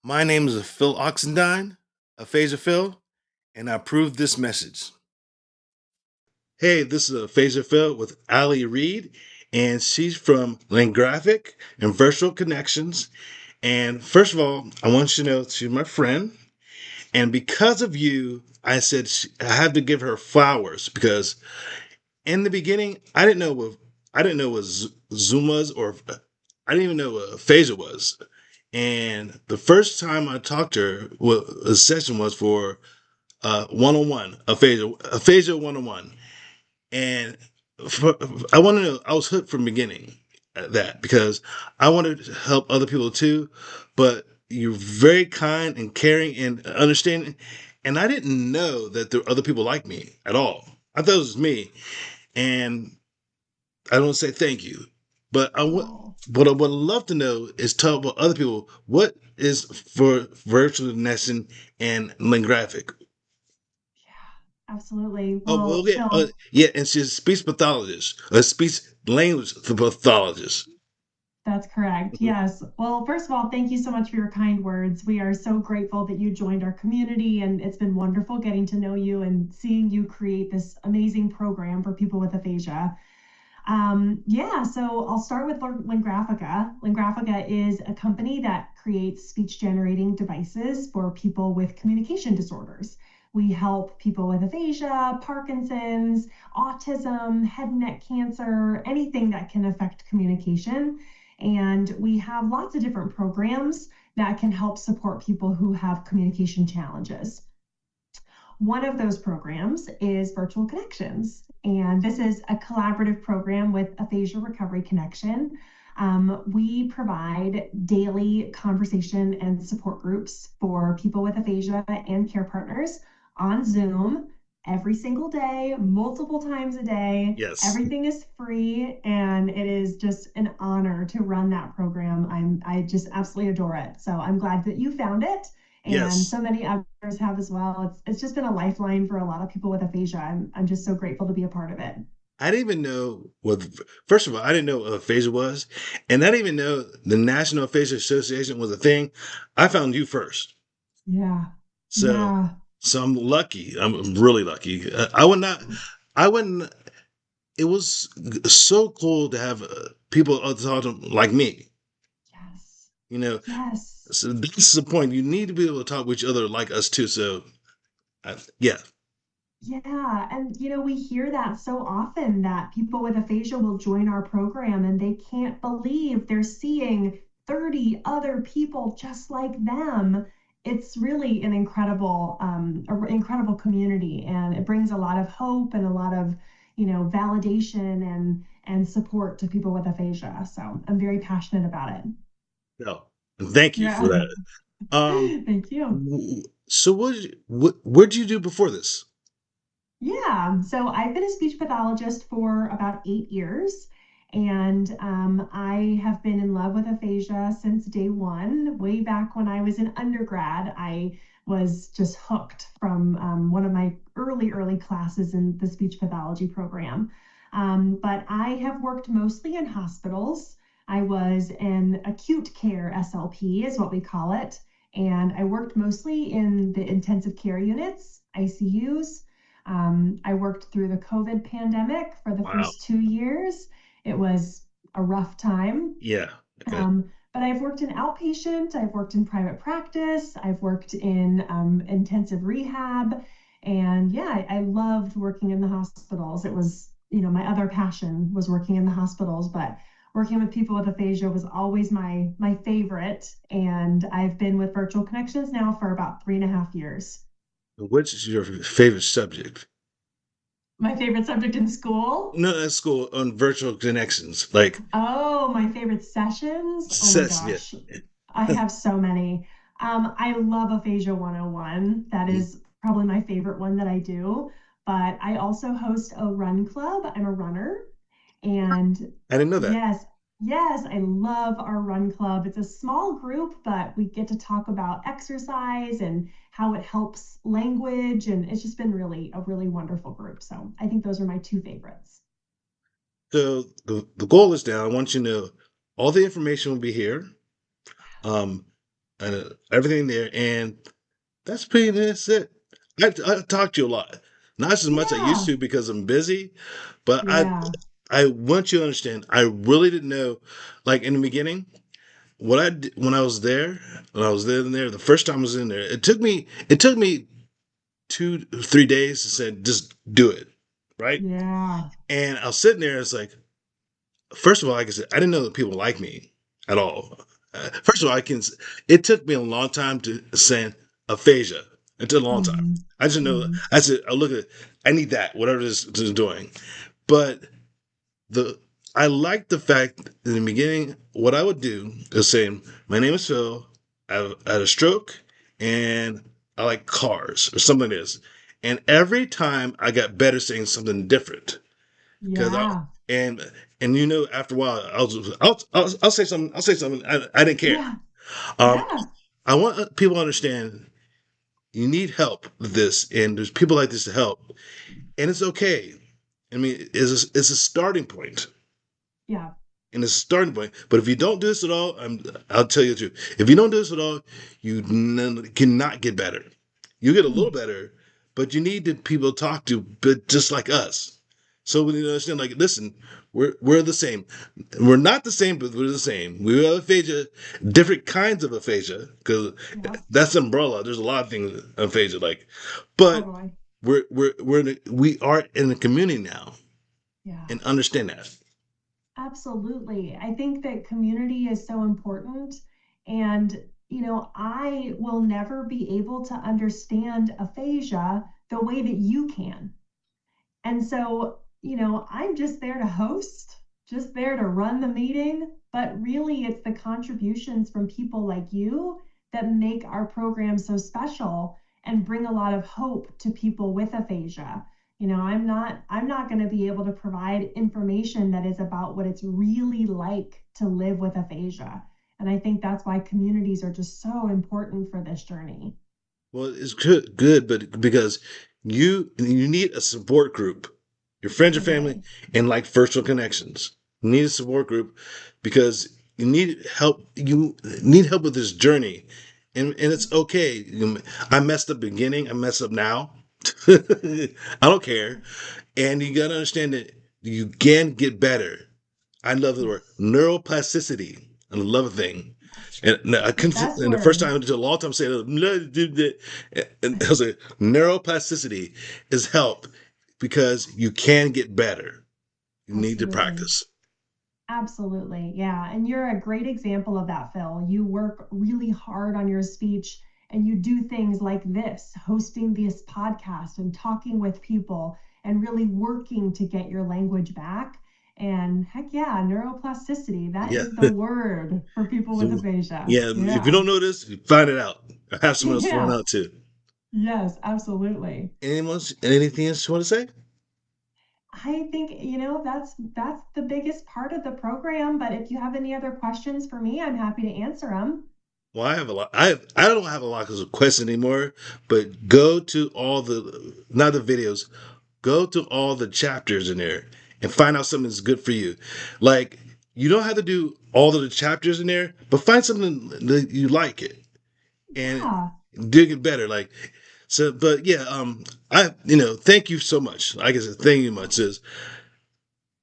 My name is Phil Oxendine, Aphasia Phil, and I approve this message. Hey, this is Aphasia Phil with Allie Reed, and she's from Lingraphic and Virtual Connections. And first of all, I want you to know she's my friend. And because of you, I said I have to give her flowers because in the beginning, I didn't know what Zoom was, or I didn't even know what aphasia was. And the first time I talked to her, well, a session was for 101 aphasia 101, and for, I want to know. I was hooked from the beginning at that because I wanted to help other people too, but you're very kind and caring and understanding, and I didn't know that there were other people like me at all. I thought it was me, and I don't say thank you, but Oh, what I would love to know is tell about other people what is for virtual connection and lingraphic. yeah, absolutely. Oh, well, Well, yeah, Phil, yeah, and she's a speech pathologist, a speech language pathologist. that's correct. Yes. Well, first of all, thank you so much for your kind words. We are so grateful that you joined our community, and it's been wonderful getting to know you and seeing you create this amazing program for people with aphasia. Yeah, so I'll start with Lingraphica. Lingraphica is a company that creates speech generating devices for people with communication disorders. We help people with aphasia, Parkinson's, autism, head and neck cancer, anything that can affect communication. And we have lots of different programs that can help support people who have communication challenges. One of those programs is Virtual Connections, and this is a collaborative program with Aphasia Recovery Connection. We provide daily conversation and support groups for people with aphasia and care partners on Zoom every single day, multiple times a day. Yes, Everything is free, and it is just an honor to run that program. I just absolutely adore it. So I'm glad that you found it and yes. so many others have as well. It's just been a lifeline for a lot of people with aphasia. I'm just so grateful to be a part of it. I didn't even know what. First of all, I didn't know what aphasia was, and I didn't even know the National Aphasia Association was a thing. I found you first. Yeah, So, yeah, so I'm lucky. I'm really lucky. I would not. I wouldn't. It was so cool to have people like me. yes, You know, yes. so this is the point. You need to be able to talk with each other like us too. So, yeah, Yeah, and we hear that so often that people with aphasia will join our program and they can't believe they're seeing 30 other people just like them. It's really an incredible community, and it brings a lot of hope and a lot of, validation and support to people with aphasia. So I'm very passionate about it. no, thank you for Yeah, that. Um, thank you. so what did you do before this? Yeah, so I've been a speech pathologist for about 8 years, and I have been in love with aphasia since day one. Way back when I was in undergrad, I was just hooked from one of my early classes in the speech pathology program. But I have worked mostly in hospitals. I was an acute care SLP, is what we call it, and I worked mostly in the intensive care units, ICUs. I worked through the COVID pandemic for the Wow. first 2 years. It was a rough time. Yeah. Okay. But I've worked in outpatient, I've worked in private practice, I've worked in intensive rehab. And yeah, I loved working in the hospitals. It was, my other passion was working in the hospitals, but working with people with aphasia was always my favorite. And I've been with Virtual Connections now for about 3.5 years. Which is your favorite subject? My favorite subject in school. No, that's cool. On virtual connections, like Oh, my favorite sessions. Oh my sets. Yeah. gosh. I have so many. I love Aphasia 101. That is probably my favorite one that I do. But I also host a run club. I'm a runner. And I didn't know that. yes, yes, I love our run club. It's a small group, but we get to talk about exercise and how it helps language. And it's just been really a really wonderful group. So I think those are my two favorites. So the goal is now. I want you to know all the information will be here. Um, everything there, and that's it. I talk to you a lot, not as much as I used Yeah. to because I'm busy, but Yeah. I want you to understand. I really didn't know, like in the beginning, what when I was there, the first time I was in there, it took me 2 3 days to say just do it, right? Yeah. And I was sitting there, it's like, first of all, like I said, I didn't know that people like me at all. First of all, it took me a long time to say aphasia. It took a long time. Mm-hmm. I just know, Mm-hmm. I said, I look at it, I need that, whatever this is doing. But the, I like the fact that in the beginning, what I would do is saying, my name is Phil, I had a stroke, and I like cars, or something like this. And every time I got better saying something different. Because Yeah. and after a while I'll say something, I didn't care. Yeah. um Yeah. I want people to understand you need help with this, and there's people like this to help, and it's okay. I mean, it's a starting point, Yeah. and it's a starting point. But if you don't do this at all, I'll tell you the truth. If you don't do this at all, you cannot get better. You get a little Mm. better, but you need the people to talk to, but just like us. So we need to understand, like, listen, we're the same. We're not the same, but we're the same. We have aphasia, different kinds of aphasia, because Yeah. that's umbrella. There's a lot of things aphasia like, but Totally. we are in a community now, Yeah. and understand that. Absolutely. I think that community is so important. And, I will never be able to understand aphasia the way that you can. And so, I'm just there to host, just there to run the meeting. But really, it's the contributions from people like you that make our program so special and bring a lot of hope to people with aphasia. I'm not going to be able to provide information that is about what it's really like to live with aphasia. And I think that's why communities are just so important for this journey. Well, it's good, but because you need a support group, your friends, your family, Totally. and like virtual connections. You need a support group because you need help. You need help with this journey, and it's okay. I messed up beginning. I messed up now. I don't care, and you gotta understand that you can get better. I love the word Yes. neuroplasticity. I love a thing. And I The couldn't, best and the first word. time, until a long time, saying, and I was like, neuroplasticity is help because you can get better. You need to Absolutely. practice. Absolutely. Yeah. And you're a great example of that, Phil. You work really hard on your speech and you do things like this, hosting this podcast and talking with people and really working to get your language back. And heck yeah, neuroplasticity. That Yeah. is the word for people with So, aphasia. yeah, if you Yeah. don't know this, find it out. Have someone else find Yeah. out too. Yes, absolutely. Anything else you want to say? I think, that's the biggest part of the program, but if you have any other questions for me, I'm happy to answer them. Well, I have a lot. I don't have a lot of questions anymore. But go to all the, not the videos. Go to all the chapters in there and find out something that's good for you. Like, you don't have to do all of the chapters in there, but find something that you like it and Yeah. dig it better. Like, so. But yeah, thank you so much. Like I said, thank you much. Is,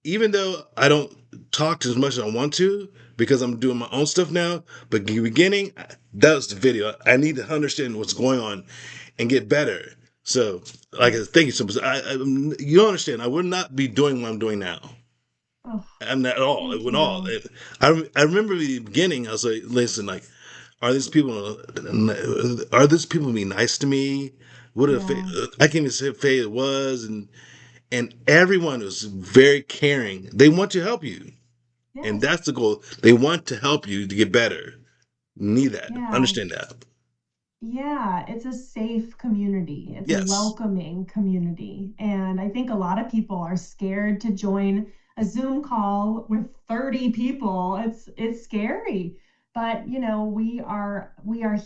even though I don't talk as much as I want to because I'm doing my own stuff now, but in the beginning, that was the video. I need to understand what's going on and get better. So, like, Yes. thank you so much. You don't understand. I would not be doing what I'm doing now. Oh, I'm not at all. It thank went all. you. I remember the beginning. I was like, listen, like, are these people? Are these people being nice to me? What if Yeah. I can't even say if it was, and everyone was very caring. They want to help you, and Yes. that's the goal. They want to help you to get better. You need that. Yeah. Understand that. Yeah, it's a safe community. It's a Yes. welcoming community. And I think a lot of people are scared to join a Zoom call with 30 people. It's scary. But, we are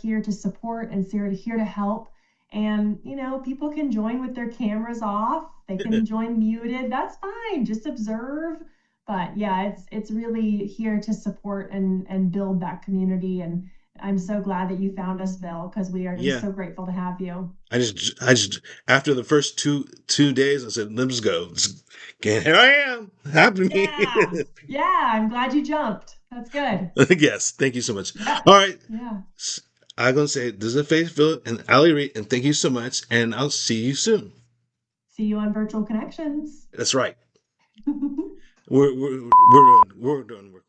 here to support and here to help. And, people can join with their cameras off. They can join muted. That's fine. Just observe. But yeah, it's really here to support and build that community I'm so glad that you found us, Bill, because we are just Yeah. so grateful to have you. After the first two days, I said, "Let's go." And here I am. Happy. Yeah. Yeah. I'm glad you jumped. That's good. Yes. Thank you so much. Yeah. All right. Yeah. I'm gonna say this is Aphasia Phil and Allie Reed, and thank you so much. And I'll see you soon. See you on Virtual Connections. That's right. We're doing.